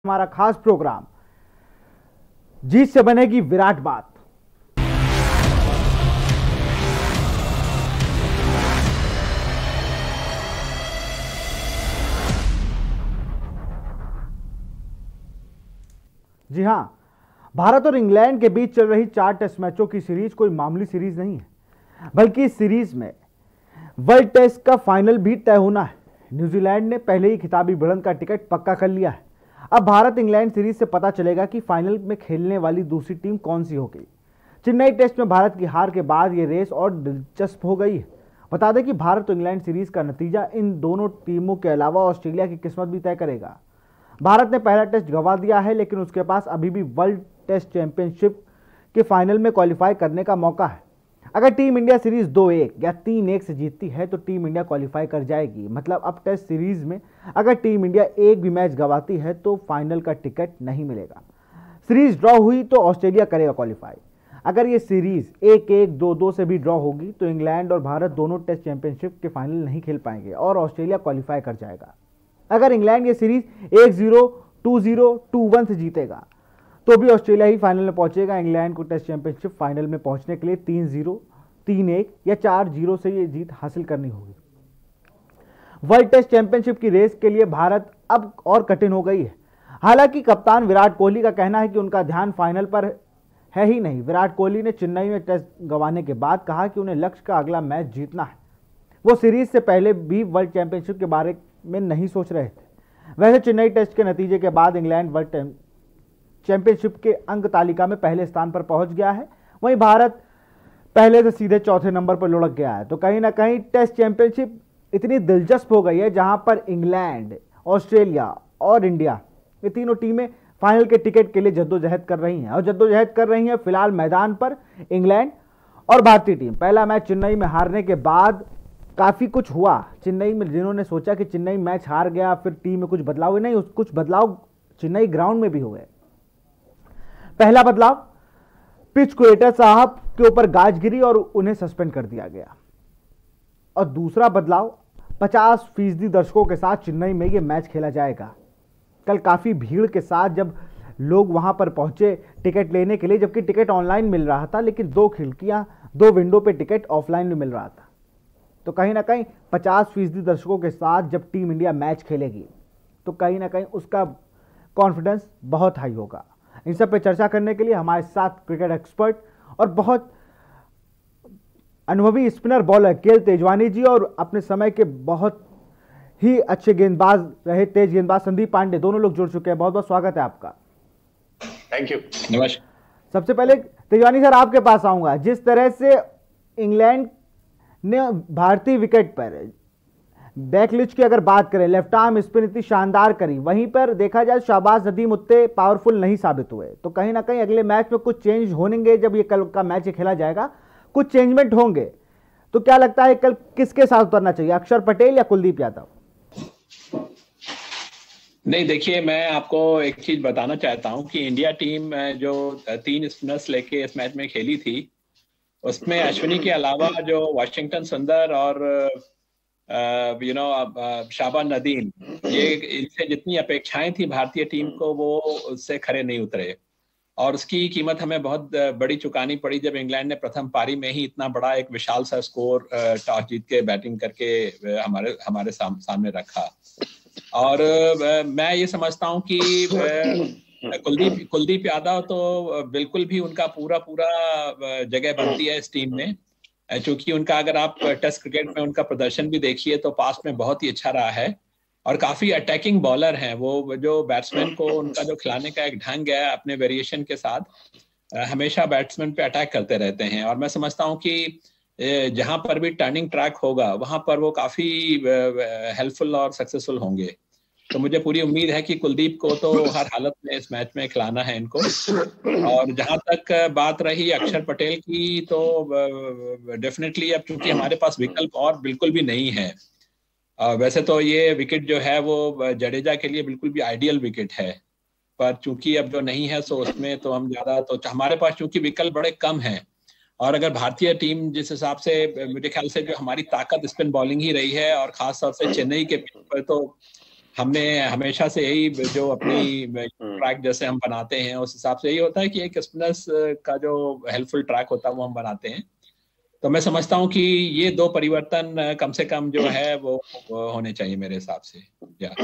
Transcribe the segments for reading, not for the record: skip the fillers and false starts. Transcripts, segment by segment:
हमारा खास प्रोग्राम जीत से बनेगी विराट बात। जी हां, भारत और इंग्लैंड के बीच चल रही 4 टेस्ट मैचों की सीरीज कोई मामूली सीरीज नहीं है, बल्कि इस सीरीज में वर्ल्ड टेस्ट का फाइनल भी तय होना है। न्यूजीलैंड ने पहले ही खिताबी भिड़ंत का टिकट पक्का कर लिया है। अब भारत इंग्लैंड सीरीज से पता चलेगा कि फाइनल में खेलने वाली दूसरी टीम कौन सी होगी। चेन्नई टेस्ट में भारत की हार के बाद यह रेस और दिलचस्प हो गई है। बता दें कि भारत और इंग्लैंड सीरीज का नतीजा इन दोनों टीमों के अलावा ऑस्ट्रेलिया की किस्मत भी तय करेगा। भारत ने पहला टेस्ट गंवा दिया है, लेकिन उसके पास अभी भी वर्ल्ड टेस्ट चैंपियनशिप के फाइनल में क्वालिफाई करने का मौका है। अगर टीम इंडिया सीरीज 2-1 या 3-1 से जीतती है तो टीम इंडिया क्वालिफाई कर जाएगी। मतलब अब टेस्ट सीरीज में अगर टीम इंडिया एक भी मैच गंवाती है तो फाइनल का टिकट नहीं मिलेगा। सीरीज ड्रॉ हुई तो ऑस्ट्रेलिया करेगा क्वालिफाई। अगर ये सीरीज 1-1, 2-2 से भी ड्रॉ होगी तो इंग्लैंड और भारत दोनों टेस्ट चैंपियनशिप के फाइनल नहीं खेल पाएंगे और ऑस्ट्रेलिया क्वालिफाई कर जाएगा। अगर इंग्लैंड ये सीरीज 1-0, 2-0, 2-1 से जीतेगा तो भी ऑस्ट्रेलिया ही फाइनल में पहुंचेगा। इंग्लैंड को टेस्ट चैंपियनशिप फाइनल में पहुंचने के लिए 3-0, 3-1 या 4-0 से ये जीत हासिल करनी होगी। वर्ल्ड टेस्ट चैंपियनशिप की रेस के लिए भारत अब और कठिन हो गई है। हालांकि कप्तान विराट कोहली का कहना है कि उनका ध्यान फाइनल पर है ही नहीं। विराट कोहली ने चेन्नई में टेस्ट गंवाने के बाद कहा कि उन्हें लक्ष्य का अगला मैच जीतना है। वो सीरीज से पहले भी वर्ल्ड चैंपियनशिप के बारे में नहीं सोच रहे थे। वैसे चेन्नई टेस्ट के नतीजे के बाद इंग्लैंड वर्ल्ड चैंपियनशिप के अंक तालिका में पहले स्थान पर पहुंच गया है, वहीं भारत पहले से सीधे चौथे नंबर पर लुढ़क गया है। तो कहीं ना कहीं टेस्ट चैंपियनशिप इतनी दिलचस्प हो गई है जहां पर इंग्लैंड, ऑस्ट्रेलिया और इंडिया ये तीनों टीमें फाइनल के टिकट के लिए जद्दोजहद कर रही हैं। और जद्दोजहद कर रही हैं फिलहाल मैदान पर इंग्लैंड और भारतीय टीम। पहला मैच चेन्नई में हारने के बाद काफी कुछ हुआ चेन्नई में। जिन्होंने सोचा कि चेन्नई मैच हार गया फिर टीम में कुछ बदलाव हुए, नहीं, कुछ बदलाव चेन्नई ग्राउंड में भी हो गए। पहला बदलाव, पिच क्रिएटर साहब के ऊपर गाज गिरी और उन्हें सस्पेंड कर दिया गया। और दूसरा बदलाव, 50% दर्शकों के साथ चेन्नई में यह मैच खेला जाएगा। कल काफी भीड़ के साथ जब लोग वहां पर पहुंचे टिकट लेने के लिए, जबकि टिकट ऑनलाइन मिल रहा था, लेकिन 2 खिड़कियां, 2 विंडो पे टिकट ऑफलाइन भी मिल रहा था। तो कहीं ना कहीं 50% दर्शकों के साथ जब टीम इंडिया मैच खेलेगी तो कहीं ना कहीं उसका कॉन्फिडेंस बहुत हाई होगा। इन सब पे चर्चा करने के लिए हमारे साथ क्रिकेट एक्सपर्ट और बहुत अनुभवी स्पिनर बॉलर केएल तेजवानी जी और अपने समय के बहुत ही अच्छे गेंदबाज रहे, तेज गेंदबाज संदीप पांडे, दोनों लोग जुड़ चुके हैं। बहुत बहुत स्वागत है आपका। Thank you. नमस्कार। सबसे पहले तेजवानी सर आपके पास आऊंगा। जिस तरह से इंग्लैंड ने भारतीय विकेट पर बैकलिच की अगर बात करें, लेफ्ट आर्म स्पिन इतनी शानदार करी, वहीं पर देखा जाए शाहबाज नदीम उतने पावरफुल नहीं साबित हुए। तो कहीं ना कहीं अगले मैच में कुछ चेंज होंगे। जब ये कल का मैच खेला जाएगा कुछ चेंजमेंट होंगे। तो क्या लगता है कल किसके साथ उतरना चाहिए, अक्षर पटेल या कुलदीप यादव? नहीं, देखिए, मैं आपको एक चीज बताना चाहता हूं कि इंडिया टीम जो 3 स्पिनर्स लेके इस मैच में खेली थी, उसमें अश्विनी के अलावा जो वाशिंगटन सुंदर और शाहबाज नदीम, ये इनसे जितनी अपेक्षाएं थी भारतीय टीम को वो उससे खरे नहीं उतरे और उसकी कीमत हमें बहुत बड़ी चुकानी पड़ी जब इंग्लैंड ने प्रथम पारी में ही इतना बड़ा एक विशाल सा स्कोर टॉस जीत के बैटिंग करके हमारे सामने रखा। और मैं ये समझता हूं कि कुलदीप यादव तो बिल्कुल भी उनका पूरा जगह बनती है इस टीम में, क्योंकि उनका अगर आप टेस्ट क्रिकेट में उनका प्रदर्शन भी देखिए तो पास्ट में बहुत ही अच्छा रहा है और काफी अटैकिंग बॉलर हैं वो। जो बैट्समैन को उनका जो खिलाने का एक ढंग है अपने वेरिएशन के साथ, हमेशा बैट्समैन पे अटैक करते रहते हैं। और मैं समझता हूं कि जहां पर भी टर्निंग ट्रैक होगा वहां पर वो काफी हेल्पफुल और सक्सेसफुल होंगे। तो मुझे पूरी उम्मीद है कि कुलदीप को तो हर हालत में इस मैच में खिलाना है इनको। और जहां तक बात रही अक्षर पटेल की, तो डेफिनेटली अब चूंकि हमारे पास विकल्प और बिल्कुल भी नहीं है। वैसे तो ये विकेट जो है वो जडेजा के लिए बिल्कुल भी आइडियल विकेट है, पर चूंकि अब जो नहीं है सो उसमें तो हम ज्यादा, तो हमारे पास चूंकि विकल्प बड़े कम हैं। और अगर भारतीय टीम जिस हिसाब से, मेरे ख्याल से जो हमारी ताकत स्पिन बॉलिंग ही रही है और खास तौर से चेन्नई के पिच पर तो हमने हमेशा से यही जो अपनी ट्रैक जैसे हम बनाते हैं उस हिसाब से यही होता है कि एक स्पिनर्स का जो हेल्पफुल ट्रैक होता है वो हम बनाते हैं। तो मैं समझता हूँ कि ये दो परिवर्तन कम से कम जो है वो होने चाहिए मेरे हिसाब से। या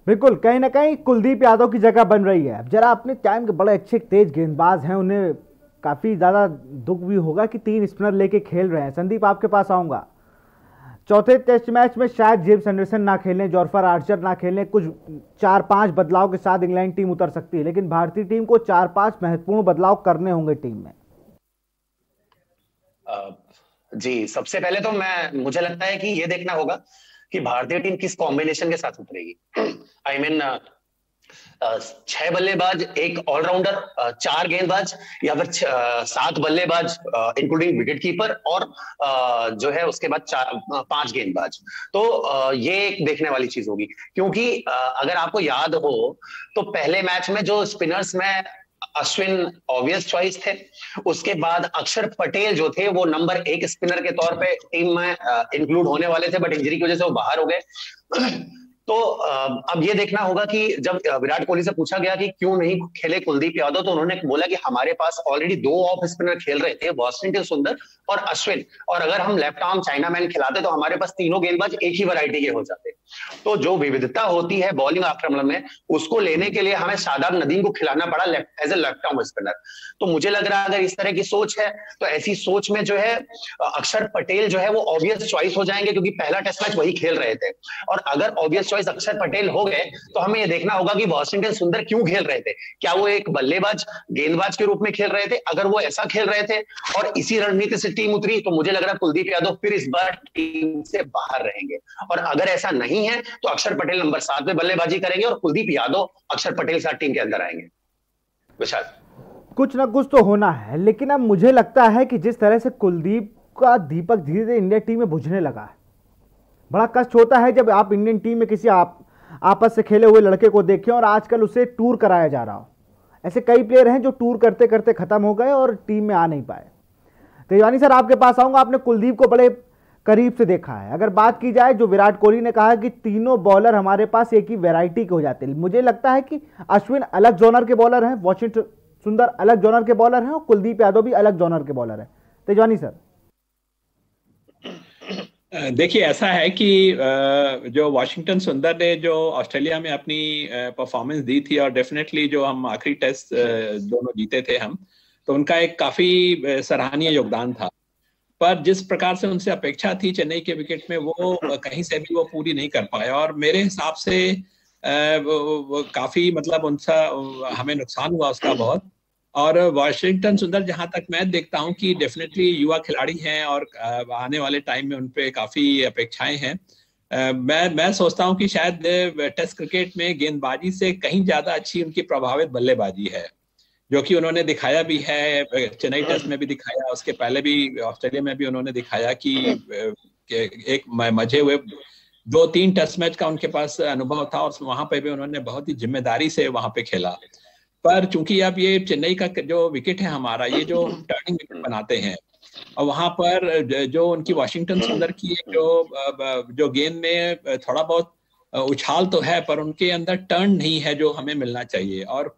बिल्कुल, कहीं ना कहीं कुलदीप यादव की जगह बन रही है। अब जरा अपने टाइम के बड़े अच्छे तेज गेंदबाज हैं, उन्हें काफी ज्यादा दुख भी होगा कि 3 स्पिनर लेके खेल रहे हैं। संदीप, आपके पास आऊंगा। चौथे टेस्ट मैच में शायद जेम्स एंडरसन ना खेलें, जॉर्फर आर्चर ना खेलें, कुछ 4-5 बदलाव के साथ इंग्लैंड टीम उतर सकती है, लेकिन भारतीय टीम को 4-5 महत्वपूर्ण बदलाव करने होंगे टीम में। जी, सबसे पहले तो मुझे लगता है कि ये देखना होगा कि भारतीय टीम किस कॉम्बिनेशन के साथ उतरेगी। आई मीन 6 बल्लेबाज, एक ऑलराउंडर, 4 गेंदबाज, या फिर 7 बल्लेबाज इंक्लूडिंग विकेट कीपर, और जो है उसके बाद 5 गेंदबाज। तो ये एक देखने वाली चीज होगी, क्योंकि अगर आपको याद हो तो पहले मैच में जो स्पिनर्स में अश्विन ऑब्वियस चॉइस थे, उसके बाद अक्षर पटेल जो थे वो नंबर 1 स्पिनर के तौर पे टीम में इंक्लूड होने वाले थे, बट इंजरी की वजह से वो बाहर हो गए। तो अब ये देखना होगा कि जब विराट कोहली से पूछा गया कि क्यों नहीं खेले कुलदीप यादव, तो उन्होंने बोला कि हमारे पास ऑलरेडी 2 ऑफ स्पिनर खेल रहे थे, वॉशिंगटन सुंदर और अश्विन, और अगर हम लेफ्ट आर्म चाइना मैन खिलाते तो हमारे पास तीनों गेंदबाज एक ही वैरायटी के हो जाते। तो जो विविधता होती है बॉलिंग आक्रमण में, उसको लेने के लिए हमें शादाब नदीम को खिलाना पड़ा as a left arm spinner. तो मुझे लग रहा है अगर इस तरह की सोच है तो ऐसी सोच में जो है अक्षर पटेल जो है वो ऑब्वियस चॉइस हो जाएंगे, क्योंकि पहला टेस्ट मैच वही खेल रहे थे। और अगर ऑब्वियस चॉइस अक्षर पटेल हो गए तो हमें यह देखना होगा कि वॉशिंगटन सुंदर क्यों खेल रहे थे। क्या वो एक बल्लेबाज गेंदबाज के रूप में खेल रहे थे? अगर वो ऐसा खेल रहे थे और इसी रणनीति से टीम उतरी, तो मुझे लग रहा है कुलदीप यादव फिर इस बार टीम से बाहर रहेंगे। और अगर ऐसा नहीं है तो अक्षर पटेल नंबर 7 में बल्लेबाजी करेंगे और कुलदीप यादव अक्षर पटेल के साथ टीम के अंदर आएंगे। विशाल, कुछ ना कुछ तो होना है, लेकिन अब मुझे लगता है कि जिस तरह से कुलदीप का दीपक धीरे धीरे इंडिया टीम में बुझने लगा है, बड़ा कष्ट होता है जब आप इंडियन टीम में किसी आपस से खेले हुए लड़के को देखें और आजकल उसे टूर कराया जा रहा हो। ऐसे कई प्लेयर हैं जो टूर करते करते खत्म हो गए और टीम में आ नहीं पाए। तेजवानी सर, आपके पास आऊंगा। आपने कुलदीप को बड़े करीब से देखा है। अगर बात की जाए, जो विराट कोहली ने कहा कि तीनों बॉलर हमारे पास एक ही वैरायटी के हो जाते हैं, मुझे लगता है कि अश्विन अलग जोनर के बॉलर हैं, वॉशिंगटन सुंदर अलग जोनर के बॉलर हैं और कुलदीप यादव भी अलग जोनर के बॉलर हैं। तेजवानी सर, देखिए, ऐसा है कि जो वॉशिंगटन सुंदर ने जो ऑस्ट्रेलिया में अपनी परफॉर्मेंस दी थी, और डेफिनेटली जो हम आखिरी टेस्ट दोनों जीते थे हम, तो उनका एक काफी सराहनीय योगदान था। पर जिस प्रकार से उनसे अपेक्षा थी चेन्नई के विकेट में, वो कहीं से भी वो पूरी नहीं कर पाए, और मेरे हिसाब से वो काफी मतलब उनसा हमें नुकसान हुआ उसका बहुत। और वॉशिंगटन सुंदर, जहां तक मैं देखता हूं कि डेफिनेटली युवा खिलाड़ी हैं और आने वाले टाइम में उनपे काफी अपेक्षाएं हैं। मैं सोचता हूं कि शायद टेस्ट क्रिकेट में गेंदबाजी से कहीं ज्यादा अच्छी उनकी प्रभावित बल्लेबाजी है, जो कि उन्होंने दिखाया भी है, चेन्नई टेस्ट में भी दिखाया, उसके पहले भी ऑस्ट्रेलिया में भी उन्होंने दिखाया कि एक मजे हुए 2-3 टेस्ट मैच का उनके पास अनुभव था, और वहां पे भी उन्होंने बहुत ही जिम्मेदारी से वहां पे खेला। पर चूंकि अब ये चेन्नई का जो विकेट है हमारा, ये जो टर्निंग विकेट बनाते हैं, और वहां पर जो उनकी वॉशिंगटन सुंदर की जो गेंद में थोड़ा बहुत उछाल तो है, पर उनके अंदर टर्न नहीं है जो हमें मिलना चाहिए। और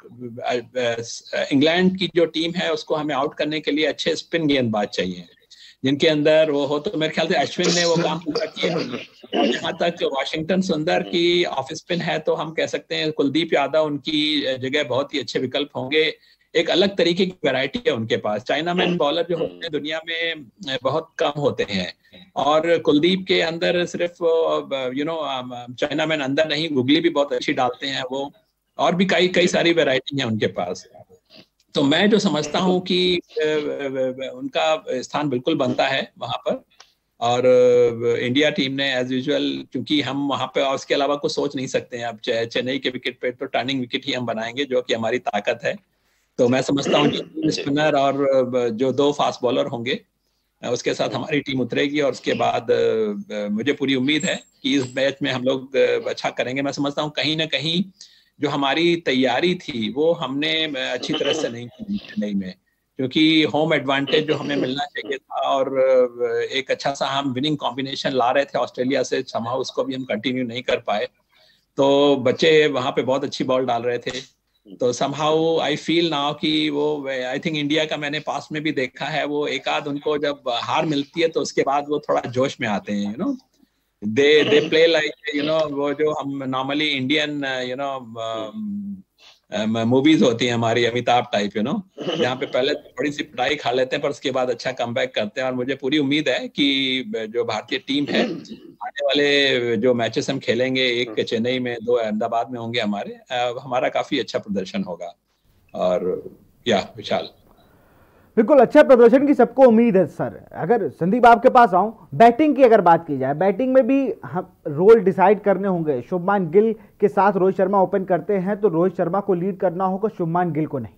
इंग्लैंड की जो टीम है उसको हमें आउट करने के लिए अच्छे स्पिन गेंदबाज चाहिए, जिनके अंदर वो हो। तो मेरे ख्याल से अश्विन ने वो काम पूरा किया। और जहां तक वॉशिंगटन सुंदर की ऑफ स्पिन है, तो हम कह सकते हैं कुलदीप यादव उनकी जगह बहुत ही अच्छे विकल्प होंगे। एक अलग तरीके की वैरायटी है उनके पास। चाइना मैन बॉलर जो होते हैं दुनिया में बहुत कम होते हैं, और कुलदीप के अंदर सिर्फ चाइना मैन अंदर नहीं, गुगली भी बहुत अच्छी डालते हैं वो, और भी कई सारी वैरायटी है उनके पास। तो मैं जो समझता हूं कि उनका स्थान बिल्कुल बनता है वहां पर। और इंडिया टीम ने एज यूजुअल, क्योंकि हम वहां पे और उसके अलावा कुछ सोच नहीं सकते हैं। अब चेन्नई के विकेट पे तो टर्निंग विकेट ही हम बनाएंगे, जो कि हमारी ताकत है। तो मैं समझता हूँ कि स्पिनर और जो 2 फास्ट बॉलर होंगे, उसके साथ हमारी टीम उतरेगी। और उसके बाद मुझे पूरी उम्मीद है कि इस मैच में हम लोग अच्छा करेंगे। मैं समझता हूँ कहीं ना कहीं जो हमारी तैयारी थी वो हमने अच्छी तरह से नहीं की चेन्नई में। क्योंकि होम एडवांटेज जो हमें मिलना चाहिए था और एक अच्छा सा हम विनिंग कॉम्बिनेशन ला रहे थे ऑस्ट्रेलिया से, somehow उसको भी हम कंटिन्यू नहीं कर पाए। तो बच्चे वहां पे बहुत अच्छी बॉल डाल रहे थे। तो समहाउ आई फील नाउ कि वो, आई थिंक इंडिया का मैंने पास में भी देखा है, वो एक आध उनको जब हार मिलती है तो उसके बाद वो थोड़ा जोश में आते हैं, दे प्ले लाइक वो जो हम नॉर्मली इंडियन मूवीज होती हैं हमारी, अमिताभ टाइप, जहाँ पे पहले थोड़ी सी पिटाई खा लेते हैं पर उसके बाद अच्छा कमबैक करते हैं। और मुझे पूरी उम्मीद है कि जो भारतीय टीम है, आने वाले जो मैचेस हम खेलेंगे, एक चेन्नई में, 2 अहमदाबाद में होंगे हमारे, हमारा काफी अच्छा प्रदर्शन होगा। और विशाल, बिल्कुल अच्छा प्रदर्शन की सबको उम्मीद है सर। अगर संदीप आपके पास आऊं, बैटिंग की अगर बात की जाए, बैटिंग में भी हम रोल डिसाइड करने होंगे। शुभमान गिल के साथ रोहित शर्मा ओपन करते हैं तो रोहित शर्मा को लीड करना होगा, शुभमान गिल को नहीं।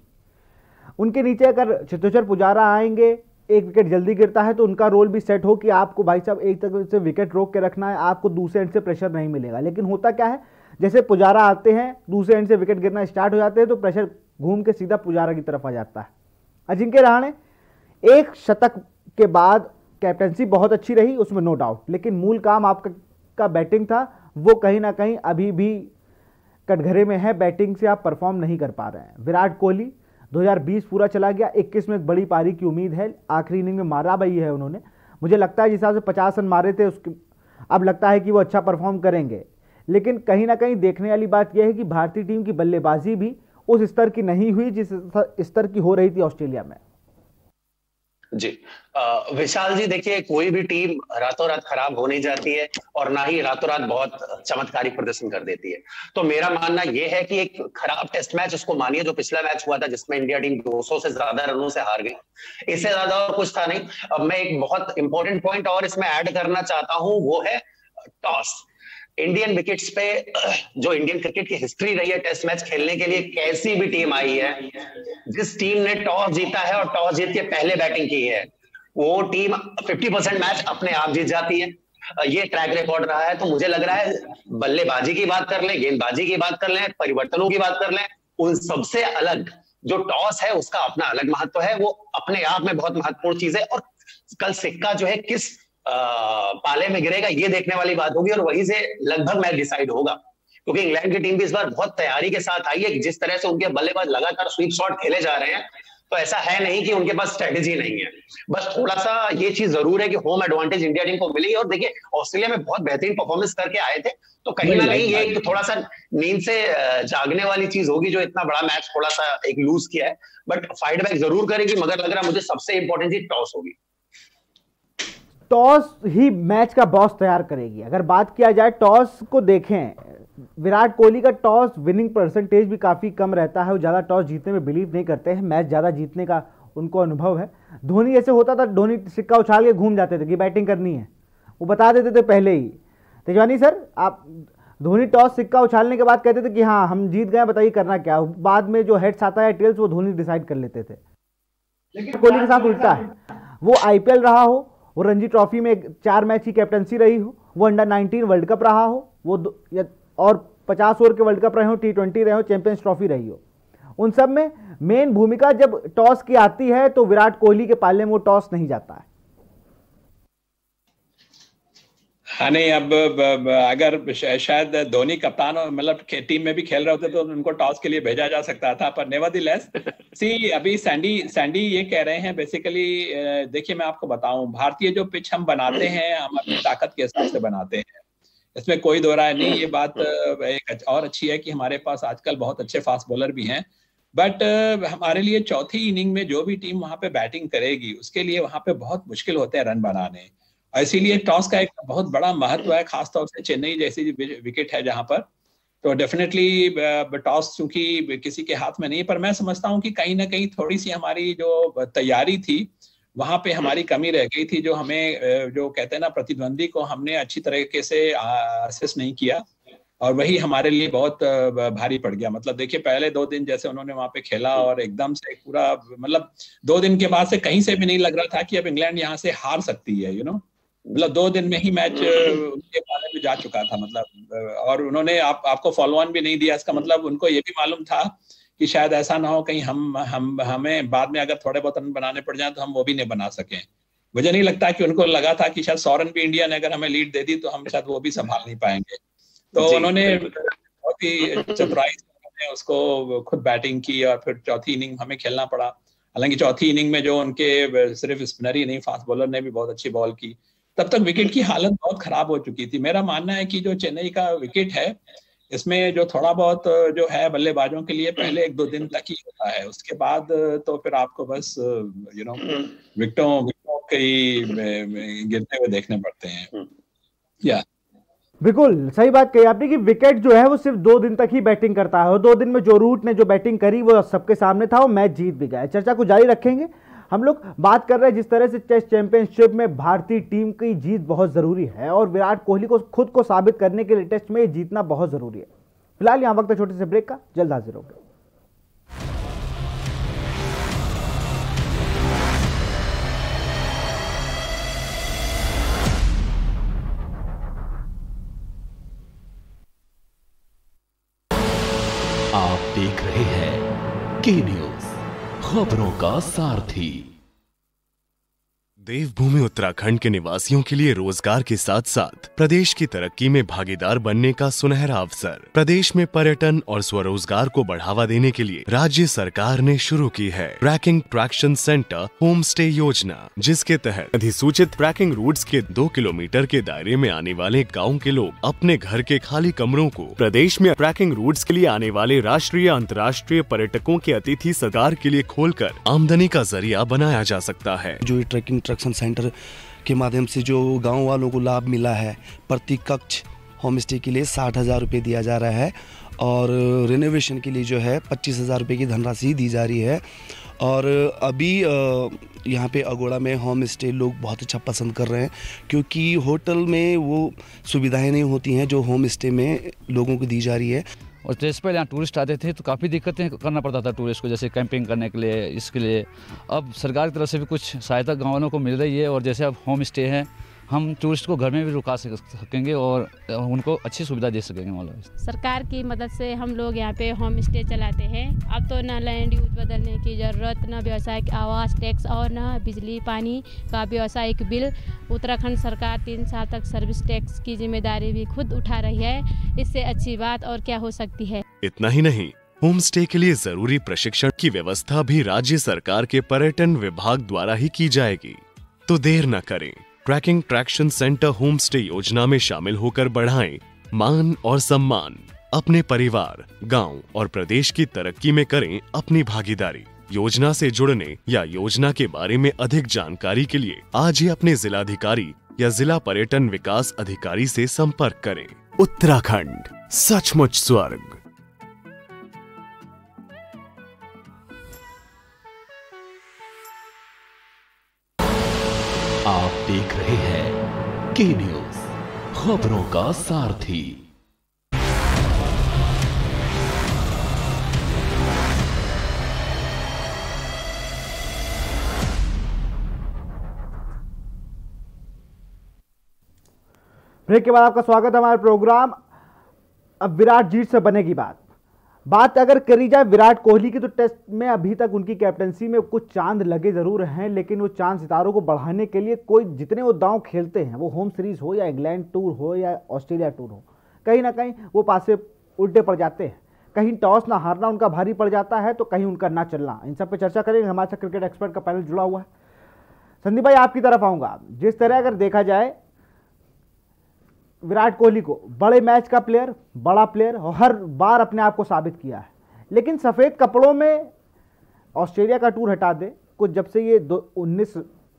उनके नीचे अगर चेतेश्वर पुजारा आएंगे, एक विकेट जल्दी गिरता है तो उनका रोल भी सेट हो कि आपको भाई साहब एक तरह से विकेट रोक के रखना है, आपको दूसरे एंड से प्रेशर नहीं मिलेगा। लेकिन होता क्या है, जैसे पुजारा आते हैं, दूसरे एंड से विकेट गिरना स्टार्ट हो जाते हैं तो प्रेशर घूम के सीधा पुजारा की तरफ आ जाता है। अजिंक्य रहाणे एक शतक के बाद कैप्टनसी बहुत अच्छी रही, उसमें नो डाउट, लेकिन मूल काम आपका बैटिंग था, वो कहीं ना कहीं अभी भी कटघरे में है। बैटिंग से आप परफॉर्म नहीं कर पा रहे हैं। विराट कोहली 2020 पूरा चला गया, 21 में एक बड़ी पारी की उम्मीद है, आखिरी इनिंग में मारा भी है उन्होंने। मुझे लगता है जिस हिसाब से 50 रन मारे थे, उसके अब लगता है कि वो अच्छा परफॉर्म करेंगे। लेकिन कहीं ना कहीं देखने वाली बात यह है कि भारतीय टीम की बल्लेबाजी भी उस स्तर की नहीं हुई जिस स्तर की हो रही थी ऑस्ट्रेलिया में। जी विशाल जी, देखिए कोई भी टीम रातों रात खराब हो नहीं जाती है और ना ही रातों रात बहुत चमत्कारिक प्रदर्शन कर देती है। तो मेरा मानना यह है कि एक खराब टेस्ट मैच उसको मानिए, जो पिछला मैच हुआ था जिसमें इंडिया टीम 200 से ज्यादा रनों से हार गई, इससे ज्यादा और कुछ था नहीं। अब मैं एक बहुत इंपॉर्टेंट पॉइंट और इसमें ऐड करना चाहता हूं, वो है टॉस। इंडियन विकेट्स पे जो इंडियन क्रिकेट की हिस्ट्री रही है टेस्ट मैच खेलने के लिए, कैसी भी टीम आई है, जिस टीम ने टॉस जीता है और टॉस जीत के पहले बैटिंग की है, वो टीम 50% मैच अपने आप जीत जाती है। ये ट्रैक रिकॉर्ड रहा है। तो मुझे लग रहा है बल्लेबाजी की बात कर लें, गेंदबाजी की बात कर लें, परिवर्तनों की बात कर लें, उन सबसे अलग जो टॉस है उसका अपना अलग महत्व है, वो अपने आप में बहुत महत्वपूर्ण चीज है। और कल सिक्का जो है किस पाले में गिरेगा ये देखने वाली बात होगी और वहीं से लगभग मैच डिसाइड होगा। क्योंकि इंग्लैंड की टीम भी इस बार बहुत तैयारी के साथ आई है। जिस तरह से उनके बल्लेबाज लगातार स्वीप शॉट खेले जा रहे हैं, तो ऐसा है नहीं कि उनके पास स्ट्रेटेजी नहीं है। बस थोड़ा सा ये चीज जरूर है कि होम एडवांटेज इंडिया टीम को मिली। और देखिए ऑस्ट्रेलिया में बहुत बेहतरीन परफॉर्मेंस करके आए थे, तो कहीं ना कहीं ये एक थोड़ा सा नींद से जागने वाली चीज होगी जो इतना बड़ा मैच थोड़ा सा एक लूज किया है। बट फाइट बैक जरूर करेगी, मगर लग रहा मुझे सबसे इंपॉर्टेंट चीज टॉस होगी। टॉस ही मैच का बॉस तैयार करेगी। अगर बात किया जाए टॉस को देखें, विराट कोहली का टॉस विनिंग परसेंटेज भी काफ़ी कम रहता है, वो ज़्यादा टॉस जीतने में बिलीव नहीं करते हैं, मैच ज़्यादा जीतने का उनको अनुभव है। धोनी ऐसे होता था, धोनी सिक्का उछाल के घूम जाते थे कि बैटिंग करनी है, वो बता देते थे पहले ही। तेजवानी सर, आप धोनी टॉस सिक्का उछालने के बाद कहते थे कि हाँ हम जीत गए, बताइए करना क्या। बाद में जो हेड्स आता है टेल्स, वो धोनी डिसाइड कर लेते थे। लेकिन कोहली के साथ उल्टा है, वो आईपीएल रहा हो, वो रणजी ट्रॉफी में 4 मैच की कैप्टनसी रही हो, वो अंडर 19 वर्ल्ड कप रहा हो, वो और 50 ओवर के वर्ल्ड कप रहे हो, T20 रहे हो, चैंपियंस ट्रॉफी रही हो, उन सब में मेन भूमिका जब टॉस की आती है तो विराट कोहली के पाले में वो टॉस नहीं जाता है। हाँ नहीं, अब अगर शायद धोनी कप्तान और मतलब टीम में भी खेल रहे होते तो उनको टॉस के लिए भेजा जा सकता था, पर नेवरदलेस सी अभी सैंडी ये कह रहे हैं बेसिकली। देखिए मैं आपको बताऊं, भारतीय जो पिच हम बनाते हैं, हम अपनी ताकत के हिसाब से बनाते हैं, इसमें कोई दो राय नहीं। ये बात एक और अच्छी है कि हमारे पास आजकल बहुत अच्छे फास्ट बॉलर भी हैं, बट हमारे लिए चौथी इनिंग में जो भी टीम वहां पे बैटिंग करेगी उसके लिए वहां पे बहुत मुश्किल होते हैं रन बनाने। इसीलिए टॉस का एक बहुत बड़ा महत्व है, खासतौर से चेन्नई जैसी विकेट है जहां पर। तो डेफिनेटली टॉस चूंकि किसी के हाथ में नहीं, पर मैं समझता हूं कि कहीं ना कहीं थोड़ी सी हमारी जो तैयारी थी वहां पे हमारी कमी रह गई थी। जो हमें जो कहते हैं ना, प्रतिद्वंदी को हमने अच्छी तरीके से असेस नहीं किया और वही हमारे लिए बहुत भारी पड़ गया। मतलब देखिए पहले 2 दिन जैसे उन्होंने वहां पे खेला और एकदम से पूरा, मतलब 2 दिन के बाद से कहीं से भी नहीं लग रहा था कि अब इंग्लैंड यहाँ से हार सकती है, मतलब 2 दिन में ही मैच उनके बारे में जा चुका था। मतलब और उन्होंने आपको फॉलो ऑन भी नहीं दिया। इसका मतलब उनको ये भी मालूम था कि शायद ऐसा ना हो कहीं हमें बाद में अगर थोड़े बहुत रन बनाने पड़ जाए तो हम वो भी नहीं बना सकें। मुझे नहीं लगता कि उनको लगा था कि शायद 100 रन भी इंडिया ने अगर हमें लीड दे दी तो हम शायद वो भी संभाल नहीं पाएंगे। तो उन्होंने बहुत ही चतुराई से उसको खुद बैटिंग की और फिर चौथी इनिंग हमें खेलना पड़ा। हालांकि चौथी इनिंग में जो उनके सिर्फ स्पिनर ही नहीं, फास्ट बॉलर ने भी बहुत अच्छी बॉल की। तब तक विकेट की हालत बहुत खराब हो चुकी थी। मेरा मानना है कि जो चेन्नई का विकेट है इसमें जो थोड़ा बहुत जो है बल्लेबाजों के लिए पहले 1-2 दिन तक ही होता है, उसके बाद तो फिर आपको बस विकेटों के ही गिरते हुए देखने पड़ते हैं। या बिल्कुल सही बात कही आपने कि विकेट जो है वो सिर्फ 2 दिन तक ही बैटिंग करता है और 2 दिन में जो रूट ने जो बैटिंग करी वो सबके सामने था, वो मैच जीत भी गया। चर्चा को जारी रखेंगे। हम लोग बात कर रहे हैं जिस तरह से टेस्ट चैंपियनशिप में भारतीय टीम की जीत बहुत जरूरी है और विराट कोहली को खुद को साबित करने के लिए टेस्ट में जीतना बहुत जरूरी है। फिलहाल यहां वक्त है छोटे से ब्रेक का, जल्द हाजिर होंगे। आप देख रहे हैं के न्यूज, खबरों का सारथी। देवभूमि उत्तराखंड के निवासियों के लिए रोजगार के साथ साथ प्रदेश की तरक्की में भागीदार बनने का सुनहरा अवसर। प्रदेश में पर्यटन और स्वरोजगार को बढ़ावा देने के लिए राज्य सरकार ने शुरू की है trekking traction centre home stay योजना, जिसके तहत अधिसूचित ट्रैकिंग रूट्स के 2 किलोमीटर के दायरे में आने वाले गाँव के लोग अपने घर के खाली कमरों को प्रदेश में ट्रैकिंग रूट्स के लिए आने वाले राष्ट्रीय अंतर्राष्ट्रीय पर्यटकों के अतिथि सत्कार के लिए खोलकर आमदनी का जरिया बनाया जा सकता है। जो ट्रैकिंग सेंटर के माध्यम से जो गांव वालों को लाभ मिला है, प्रति कक्ष होम स्टे के लिए 60,000 रुपये दिया जा रहा है और रिनोवेशन के लिए जो है 25,000 रुपये की धनराशि दी जा रही है। और अभी यहाँ पे अगोड़ा में होम स्टे लोग बहुत अच्छा पसंद कर रहे हैं क्योंकि होटल में वो सुविधाएं नहीं होती हैं जो होम स्टे में लोगों को दी जा रही है। और जैसे पहले यहाँ टूरिस्ट आते थे तो काफ़ी दिक्कतें करना पड़ता था टूरिस्ट को, जैसे कैंपिंग करने के लिए, इसके लिए अब सरकार की तरफ से भी कुछ सहायता गाँव वालों को मिल रही है और जैसे अब होम स्टे है हम टूरिस्ट को घर में भी रुका सकेंगे और उनको अच्छी सुविधा दे सकेंगे। मतलब सरकार की मदद से हम लोग यहाँ पे होम स्टे चलाते हैं। अब तो ना लैंड यूज बदलने की ज़रूरत, ना व्यवसायिक आवास टैक्स और ना बिजली पानी का व्यवसायिक बिल। उत्तराखंड सरकार 3 साल तक सर्विस टैक्स की जिम्मेदारी भी खुद उठा रही है। इससे अच्छी बात और क्या हो सकती है। इतना ही नहीं, होम स्टे के लिए जरूरी प्रशिक्षण की व्यवस्था भी राज्य सरकार के पर्यटन विभाग द्वारा ही की जाएगी। तो देर न करें, trekking traction centre home stay योजना में शामिल होकर बढ़ाएं मान और सम्मान। अपने परिवार, गांव और प्रदेश की तरक्की में करें अपनी भागीदारी। योजना से जुड़ने या योजना के बारे में अधिक जानकारी के लिए आज ही अपने जिलाधिकारी या जिला पर्यटन विकास अधिकारी से संपर्क करें। उत्तराखंड, सचमुच स्वर्ग। आप देख रहे हैं के न्यूज, खबरों का सारथी। ब्रेक के बाद आपका स्वागत है हमारे प्रोग्राम। अब विराट जीत से बनेगी बात अगर करी जाए विराट कोहली की, तो टेस्ट में अभी तक उनकी कैप्टनसी में कुछ चांद लगे जरूर हैं, लेकिन वो चांद सितारों को बढ़ाने के लिए कोई जितने वो दांव खेलते हैं, वो होम सीरीज हो या इंग्लैंड टूर हो या ऑस्ट्रेलिया टूर हो, कहीं ना कहीं वो पासे उल्टे पड़ जाते हैं। कहीं टॉस ना हारना उनका भारी पड़ जाता है तो कहीं उनका ना चलना। इन सब पे चर्चा करेंगे। हमारे साथ क्रिकेट एक्सपर्ट का पैनल जुड़ा हुआ है। संदीप भाई, आपकी तरफ आऊंगा। जिस तरह अगर देखा जाए विराट कोहली को बड़े मैच का प्लेयर, बड़ा प्लेयर और हर बार अपने आप को साबित किया है, लेकिन सफ़ेद कपड़ों में ऑस्ट्रेलिया का टूर हटा दे, कुछ जब से ये 19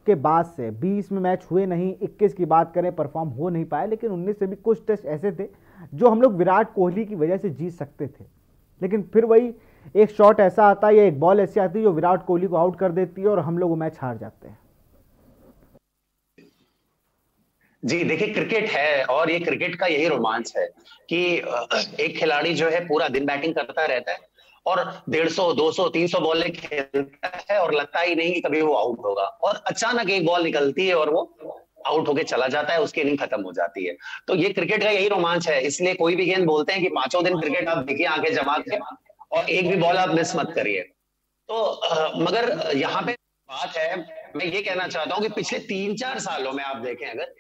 के बाद से 20 में मैच हुए नहीं, 21 की बात करें परफॉर्म हो नहीं पाए, लेकिन 19 से भी कुछ टेस्ट ऐसे थे जो हम लोग विराट कोहली की वजह से जीत सकते थे, लेकिन फिर वही एक शॉट ऐसा आता है या एक बॉल ऐसी आती है जो विराट कोहली को आउट कर देती है और हम लोग वो मैच हार जाते हैं। जी देखिए, क्रिकेट है और ये क्रिकेट का यही रोमांच है कि एक खिलाड़ी जो है पूरा दिन बैटिंग करता रहता है और 150, 200, 300 बॉलें खेलता है और लगता ही नहीं कि कभी वो आउट होगा, और अचानक एक बॉल निकलती है और वो आउट होके चला जाता है, उसकी इनिंग खत्म हो जाती है। तो ये क्रिकेट का यही रोमांच है। इसलिए कोई भी गेंद बोलते हैं कि 5 दिन क्रिकेट आप देखिए आंखें जमा के और एक भी बॉल आप मिस मत करिए। तो मगर यहाँ पे बात है, मैं ये कहना चाहता हूँ कि पिछले 3-4 सालों में आप देखें अगर,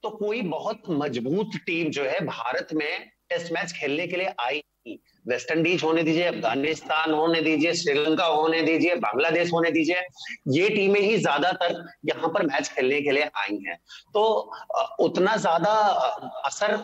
तो कोई बहुत मजबूत टीम जो है भारत में टेस्ट मैच खेलने के लिए आई। वेस्ट इंडीज होने दीजिए, अफगानिस्तान होने दीजिए, श्रीलंका होने दीजिए, बांग्लादेश होने दीजिए, ये टीमें ही ज्यादातर यहाँ पर मैच खेलने के लिए आई हैं। तो उतना ज्यादा असर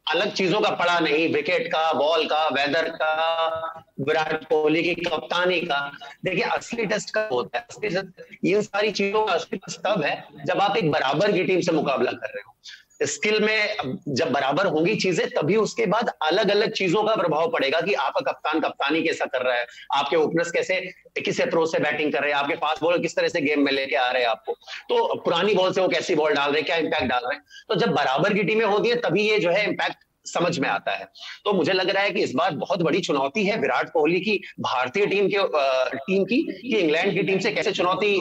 अलग चीजों का पड़ा नहीं, विकेट का, बॉल का, वेदर का, विराट कोहली की कप्तानी का। देखिए असली टेस्ट कब होता है, ये सारी चीजों का असली टेस्ट तब है जब आप एक बराबर की टीम से मुकाबला कर रहे हो। स्किल में जब बराबर होंगी चीजें, तभी उसके बाद अलग अलग चीजों का प्रभाव पड़ेगा कि आपका कप्तान कप्तानी कैसा कर रहा है, आपके ओपनर्स कैसे किस अप्रोच से बैटिंग कर रहे हैं, आपके फास्ट बॉलर किस तरह से गेम में लेके आ रहे हैं आपको, तो पुरानी बॉल से वो कैसी बॉल डाल रहे हैं, क्या इंपैक्ट डाल रहे हैं। तो जब बराबर की टीमें होती है तभी ये जो है इंपैक्ट समझ में आता है। तो मुझे लग रहा है कि इस बार बहुत बड़ी चुनौती है विराट कोहली की भारतीय टीम की कि इंग्लैंड की टीम से कैसे चुनौती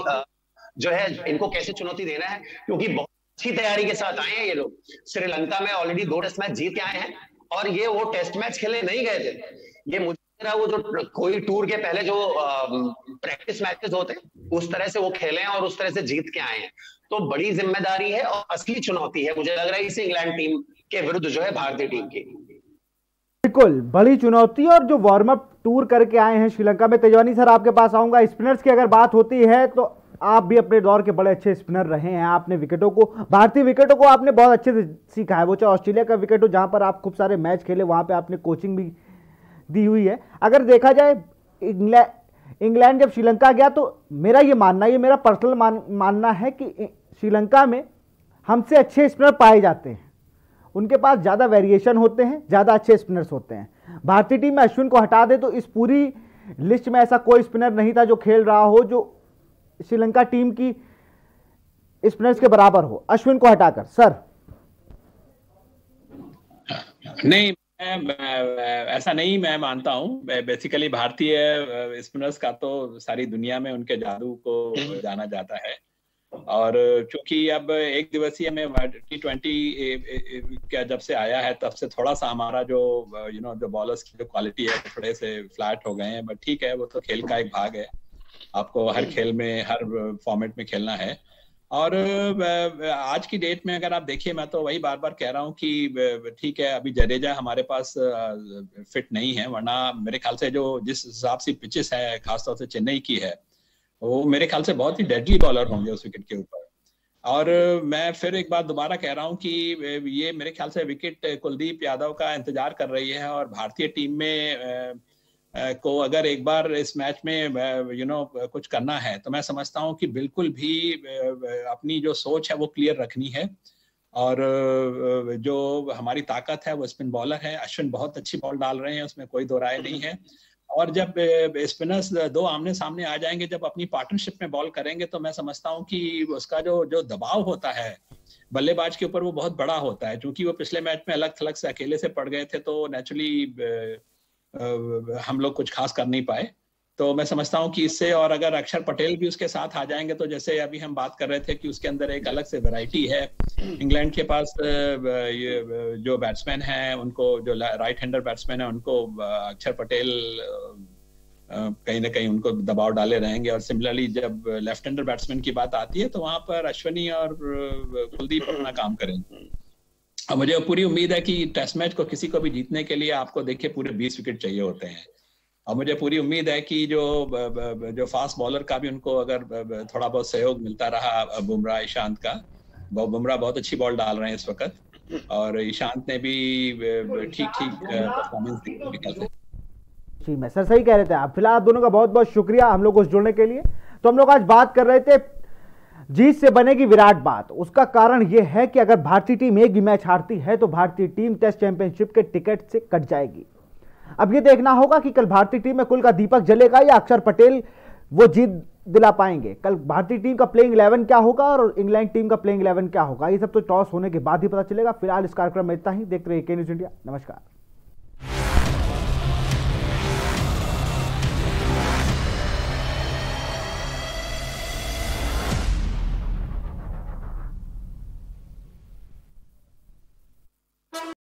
जो है, इनको कैसे चुनौती देना है, क्योंकि बहुत अच्छी तैयारी के साथ आए हैं ये लोग। श्रीलंका में ऑलरेडी 2 टेस्ट मैच जीत के आए हैं और ये वो टेस्ट मैच खेले नहीं गए थे। ये मुझे लग रहा है वो जो कोई टूर के पहले जो प्रैक्टिस मैचेस होते हैं उस तरह से वो खेले हैं और उस तरह से जीत के आए हैं। तो बड़ी जिम्मेदारी है और असली चुनौती है मुझे लग रहा है इस इंग्लैंड टीम के विरुद्ध जो है भारतीय टीम की। बिल्कुल बड़ी चुनौती। और जो वार्म अप टूर करके आए हैं श्रीलंका में, तेजवानी सर आपके पास आऊंगा। स्पिनर्स की अगर बात होती है तो आप भी अपने दौर के बड़े अच्छे स्पिनर रहे हैं। आपने विकेटों को, भारतीय विकेटों को आपने बहुत अच्छे से सीखा है, वो चाहे ऑस्ट्रेलिया का विकेट हो जहां पर आप खूब सारे मैच खेले, वहां पे आपने कोचिंग भी दी हुई है। अगर देखा जाए इंग्लैंड जब श्रीलंका गया तो मेरा ये मानना, ये मेरा पर्सनल मानना है कि श्रीलंका में हमसे अच्छे स्पिनर पाए जाते हैं, उनके पास ज़्यादा वेरिएशन होते हैं, ज़्यादा अच्छे स्पिनर्स होते हैं। भारतीय टीम में अश्विन को हटा दे तो इस पूरी लिस्ट में ऐसा कोई स्पिनर नहीं था जो खेल रहा हो जो श्रीलंका टीम की स्पिनर्स के बराबर हो, अश्विन को हटाकर। सर नहीं, ऐसा नहीं मैं मानता हूं। बेसिकली भारतीय स्पिनर्स का तो सारी दुनिया में उनके जादू को जाना जाता है। और चूंकि अब एक दिवसीय में T20 क्या जब से आया है तब से थोड़ा सा हमारा जो जो बॉलर्स की जो क्वालिटी है थोड़े से फ्लैट हो गए हैं। बट ठीक है, वो तो खेल का एक भाग है, आपको हर खेल में हर फॉर्मेट में खेलना है। और आज की डेट में अगर आप देखिए, मैं तो वही बार बार कह रहा हूँ कि ठीक है अभी जडेजा हमारे पास फिट नहीं है, वरना मेरे ख्याल से जो जिस हिसाब से पिचेस है खासतौर से चेन्नई की है, वो मेरे ख्याल से बहुत ही डेडली बॉलर होंगे उस विकेट के ऊपर। और मैं फिर एक बार दोबारा कह रहा हूं कि ये मेरे ख्याल से विकेट कुलदीप यादव का इंतजार कर रही है। और भारतीय टीम में को अगर एक बार इस मैच में कुछ करना है तो मैं समझता हूं कि बिल्कुल भी अपनी जो सोच है वो क्लियर रखनी है। और जो हमारी ताकत है वो स्पिन बॉलर है। अश्विन बहुत अच्छी बॉल डाल रहे हैं, उसमें कोई दो राय नहीं है। और जब स्पिनर्स दो आमने सामने आ जाएंगे, जब अपनी पार्टनरशिप में बॉल करेंगे, तो मैं समझता हूं कि उसका जो दबाव होता है बल्लेबाज के ऊपर वो बहुत बड़ा होता है। क्योंकि वो पिछले मैच में अलग थलग से अकेले से पड़ गए थे तो नेचुरली हम लोग कुछ खास कर नहीं पाए। तो मैं समझता हूं कि इससे, और अगर अक्षर पटेल भी उसके साथ आ जाएंगे तो जैसे अभी हम बात कर रहे थे कि उसके अंदर एक अलग से वैरायटी है। इंग्लैंड के पास जो बैट्समैन हैं उनको, जो राइट हैंडर बैट्समैन है उनको अक्षर पटेल कहीं ना कहीं उनको दबाव डाले रहेंगे। और सिमिलरली जब लेफ्ट हैंडर बैट्समैन की बात आती है तो वहां पर अश्विनी और कुलदीप अपना काम करेंगे। और मुझे पूरी उम्मीद है कि टेस्ट मैच को किसी को भी जीतने के लिए आपको देखिए पूरे 20 विकेट चाहिए होते हैं। और मुझे पूरी उम्मीद है कि जो फास्ट बॉलर का भी उनको अगर थोड़ा बहुत सहयोग मिलता रहा, बुमराह ईशांत का, बुमराह बहुत अच्छी बॉल डाल रहे हैं इस वक्त और ईशांत ने भी ठीक परफॉर्मेंस दी। जी मैं सर सही कह रहे थे आप। फिलहाल आप दोनों का बहुत बहुत शुक्रिया हम लोग को जुड़ने के लिए। तो हम लोग आज बात कर रहे थे जीत से बनेगी विराट बात। उसका कारण यह है कि अगर भारतीय टीम एक भी मैच हारती है तो भारतीय टीम टेस्ट चैंपियनशिप के टिकट से कट जाएगी। अब यह देखना होगा कि कल भारतीय टीम में कुल का दीपक जलेगा या अक्षर पटेल वो जीत दिला पाएंगे। कल भारतीय टीम का प्लेइंग 11 क्या होगा और इंग्लैंड टीम का प्लेइंग 11 क्या होगा, ये सब तो टॉस होने के बाद ही पता चलेगा। फिलहाल इस कार्यक्रम में इतना ही। देखते रहिए के न्यूज़ इंडिया। नमस्कार।